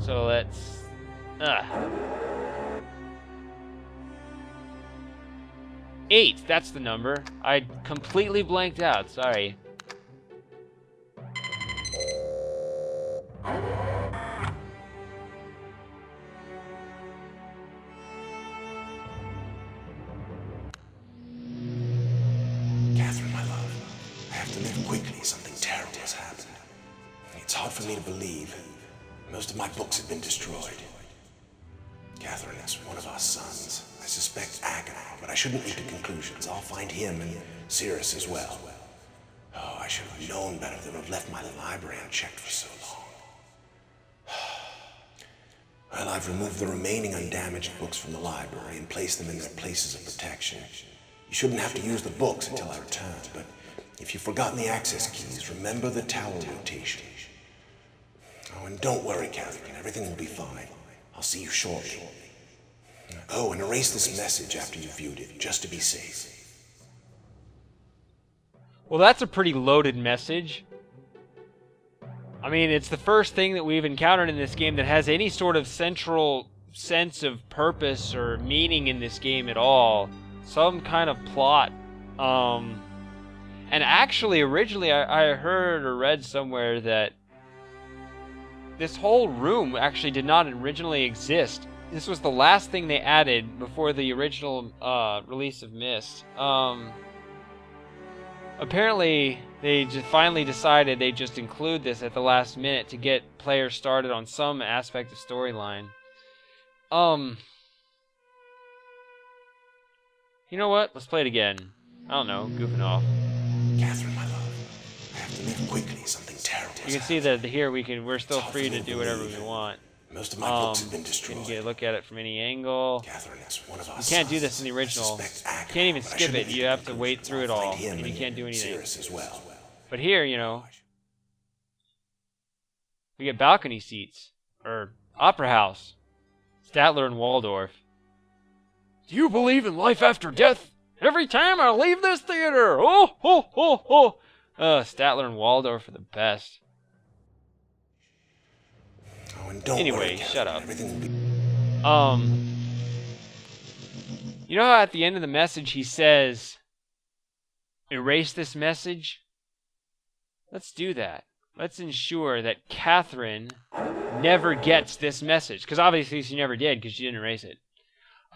So let's... 8, that's the number. I completely blanked out, sorry. Catherine, my love, I have to leave quickly. Something terrible has happened. It's hard for me to believe. Most of my books have been destroyed. Catherine is one of our sons. I suspect Agamemnon, but I shouldn't leap to conclusions. I'll find him and Cirrus as well. Oh, I should have known better than to have left my library unchecked for so long. Well, I've removed the remaining undamaged books from the library and placed them in their places of protection. You shouldn't have to use the books until I return, but if you've forgotten the access keys, remember the tower rotation. Oh, and don't worry, Catherine. Everything will be fine. I'll see you shortly. Oh, and erase this message after you've viewed it, just to be safe. Well, that's a pretty loaded message. I mean, it's the first thing that we've encountered in this game that has any sort of central sense of purpose or meaning in this game at all. Some kind of plot. And actually, originally, I heard or read somewhere that this whole room actually did not originally exist. This was the last thing they added before the original release of Myst. Apparently, they just finally decided they'd just include this at the last minute to get players started on some aspect of storyline. You know what? Let's play it again. I don't know, goofing off. Catherine, my love, I have to leave quickly. Something terrible. You can see that here we're still free to do whatever we want. Most of my books have been destroyed. You can get a look at it from any angle. Catherine is one of our You can't do sons. this in the original. You can't even skip it. You have to wait through it all, and you can't do anything. As well. But here, you know, we get balcony seats, or opera house. Statler and Waldorf. Do you believe in life after death? Every time I leave this theater, oh, ho, ho, ho. Statler and Waldorf are the best. Oh, and don't anyway, worry, shut up. Everything will be... You know how at the end of the message he says, erase this message? Let's do that. Let's ensure that Catherine never gets this message. Because obviously she never did because she didn't erase it.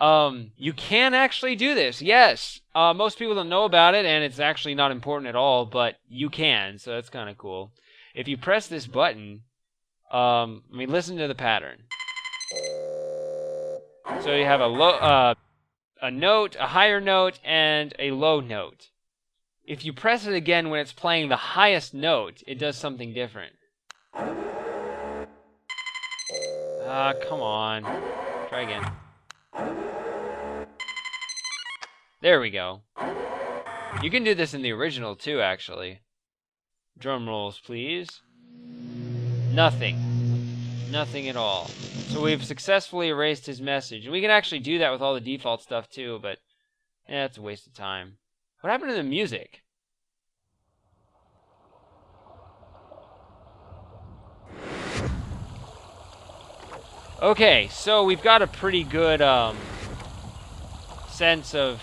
You can actually do this, yes. Most people don't know about it, and it's actually not important at all, but you can, so that's kind of cool. If you press this button, listen to the pattern. So you have a note, a higher note, and a low note. If you press it again when it's playing the highest note, it does something different. Come on. Try again. There we go. You can do this in the original too, actually. Drum rolls, please. Nothing. Nothing at all. So we've successfully erased his message. We can actually do that with all the default stuff too, but it's a waste of time. What happened to the music? Okay, so we've got a pretty good sense of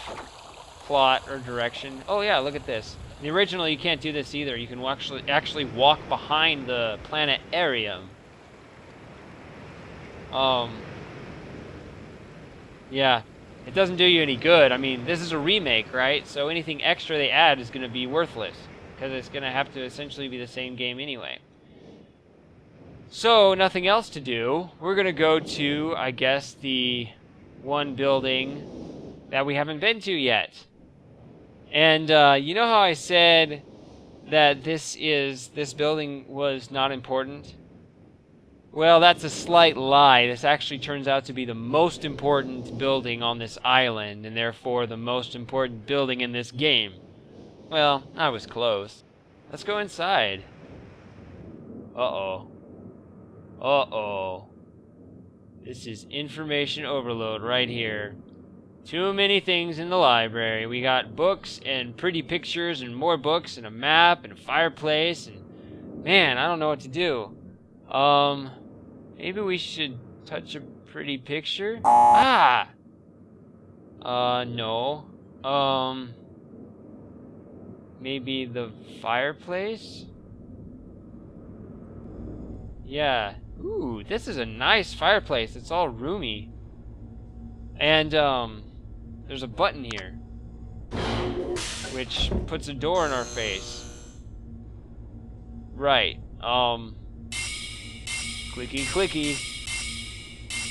plot or direction. Oh yeah, look at this. In the original, you can't do this either. You can actually walk behind the planetarium. Yeah, it doesn't do you any good. I mean, this is a remake, right? So anything extra they add is going to be worthless because it's going to have to essentially be the same game anyway. So, nothing else to do. We're going to go to, I guess, the one building that we haven't been to yet. And you know how I said that this building was not important? Well, that's a slight lie. This actually turns out to be the most important building on this island, and therefore the most important building in this game. Well, I was close. Let's go inside. Uh-oh. Uh-oh. This is information overload right here. Too many things in the library. We got books and pretty pictures and more books and a map and a fireplace and... Man, I don't know what to do. Maybe we should touch a pretty picture? Ah! No. Maybe the fireplace? Yeah. Ooh, this is a nice fireplace. It's all roomy. And, there's a button here, which puts a door in our face. Right. Clicky, clicky.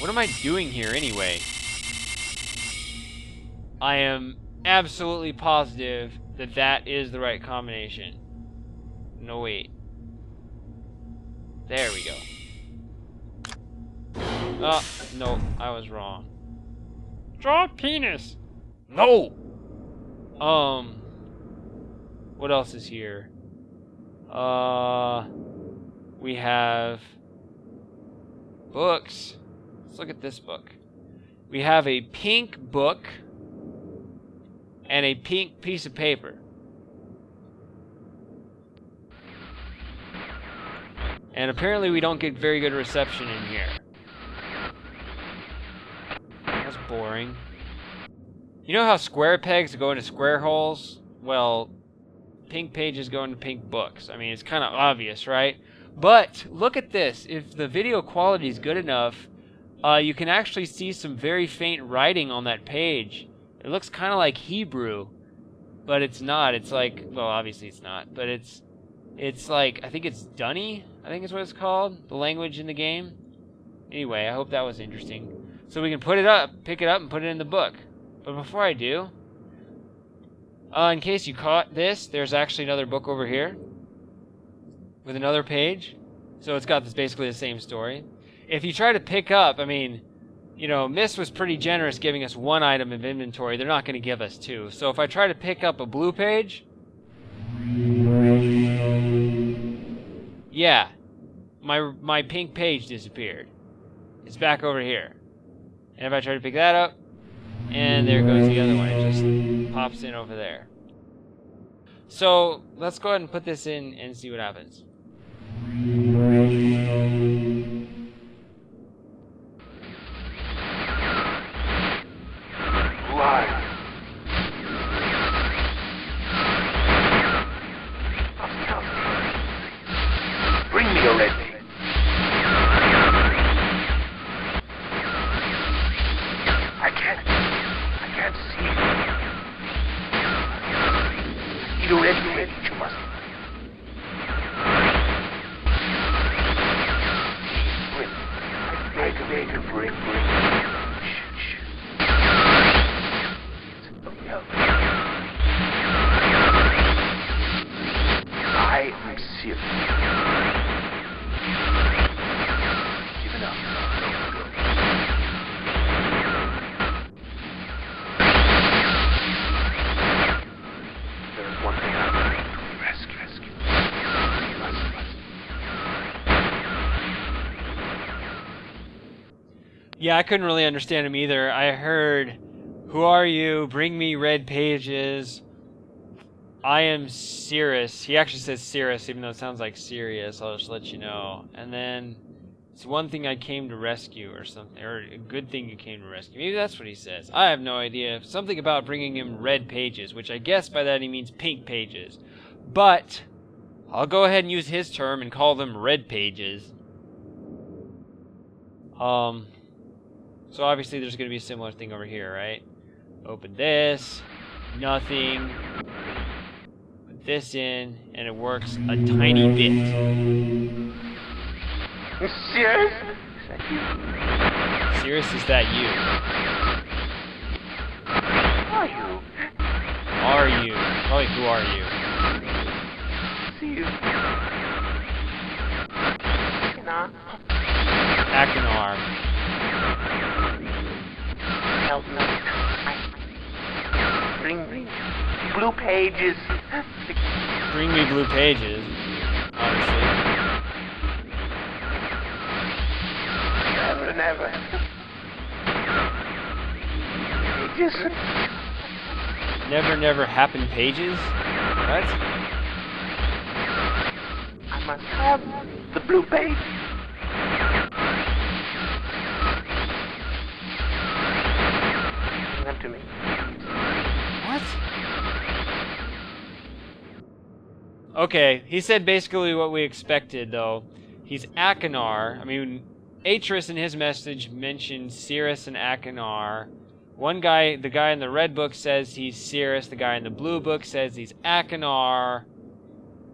What am I doing here anyway? I am absolutely positive that that is the right combination. No, wait. There we go. Oh, no, I was wrong. Draw penis! No! What else is here? We have books. Let's look at this book. We have a pink book and a pink piece of paper. And apparently we don't get very good reception in here. That's boring. You know how square pegs go into square holes? Well, pink pages go into pink books. I mean, it's kind of obvious, right? But look at this. If the video quality is good enough, you can actually see some very faint writing on that page. It looks kind of like Hebrew, but it's not. It's like, well, obviously it's not, but it's like, I think it's Dunny, I think is what it's called, the language in the game. Anyway, I hope that was interesting. So we can pick it up and put it in the book. But before I do, in case you caught this, there's actually another book over here with another page. So it's got basically the same story. If you try to pick up, I mean, you know, Myst was pretty generous giving us one item of inventory. They're not going to give us two. So if I try to pick up a blue page, yeah, my pink page disappeared. It's back over here. And if I try to pick that up, and there goes the other one. It just pops in over there. So let's go ahead and put this in and see what happens. Live. Bring me a red page. I can't see. I need a red page, you must. Bring. Shh. I am serious. Give it up. There is one thing I need to rescue. Yeah, I couldn't really understand him either. I heard, "Who are you? Bring me red pages. I am Cirrus." He actually says Cirrus, even though it sounds like Sirius. I'll just let you know. And then, it's one thing I came to rescue or something. Or a good thing you came to rescue. Maybe that's what he says. I have no idea. Something about bringing him red pages, which I guess by that he means pink pages. But, I'll go ahead and use his term and call them red pages. So obviously there's going to be a similar thing over here, right? Open this, nothing. Put this in, and it works a tiny bit. Serious? Serious, is that you? Are you? Probably, who are you? See you. Akinar. Help me. Bring blue pages. Bring me blue pages, obviously. Never. Pages. Never happen pages? What? I must have the blue page. Okay, he said basically what we expected, though. He's Akinar. I mean, Atris in his message mentioned Cirrus and Akinar. One guy, the guy in the red book says he's Cirrus. The guy in the blue book says he's Akinar.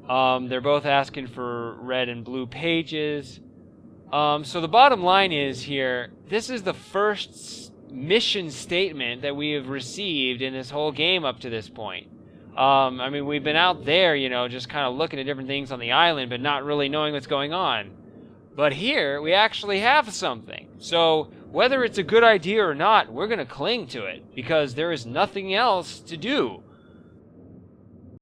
They're both asking for red and blue pages. So the bottom line is here, this is the first mission statement that we have received in this whole game up to this point. I mean, we've been out there, you know, just kind of looking at different things on the island, but not really knowing what's going on. But here, we actually have something. So, whether it's a good idea or not, we're going to cling to it, because there is nothing else to do.